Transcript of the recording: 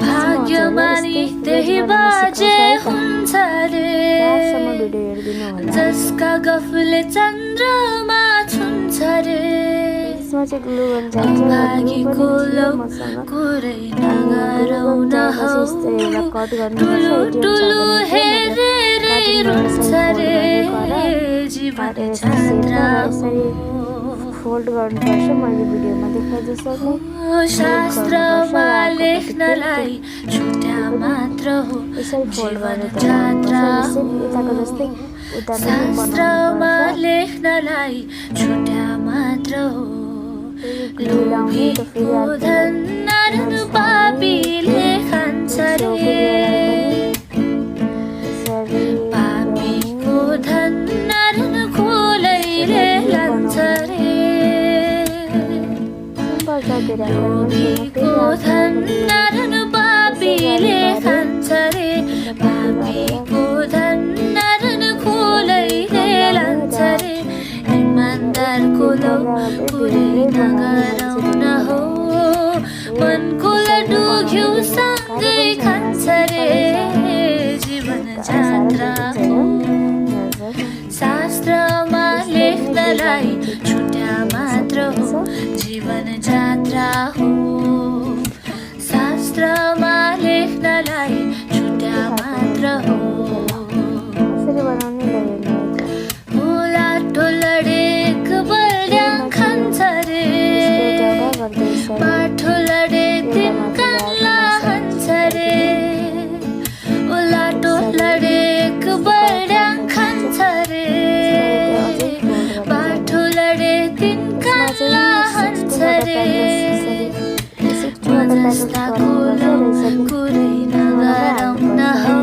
भाग्यमानी त्यही बाजे हुन्छ रे जसका गफले चन्द्रमा छुन्छ रे भागीको लौ कुरै नगरौ न हौ टुलु टुलु हेरेरै रुन्छ रे जीवन छात्रा फोल्ड गर्नुपर्छ मैले भिडियोमा देखाए जस्तो शास्त्रमा लेख्नलाई छुट्या मात्र हो यसरी फोल्ड जीवन गरेर जात्रा यताको जस्तै उता शास्त्रमा लेख्नलाई छुट्या मात्र हो लोभीको धन नारायण पापीले खान्छ रे पापीको धन नारायण खोलैले लान्छ रे लोभीको धन नारायण पापीले खान्छ रे पापीको धन नारायण खोलैले लान्छ रे इमानदारको लौ पुरै नगरौ न हो मनको लड्डु घिउसँगै खान्छ रे जीवन जात्रा हो शास्त्रमा लेख्नलाई छुट्या मात्र हो जीवन जात्रा हो शास्त्रमा लेख्नलाई छुट्या मात्र हो लाटो लडेक बल्याङ खान्छ रे पाठो लडे तिन कानला हान्छ रे लाटो लडेक बल्याङ खान्छ रे पाठो लडे तिन कानला हान्छ रे म जस्ताको लौ कुरै नगरौ न हौ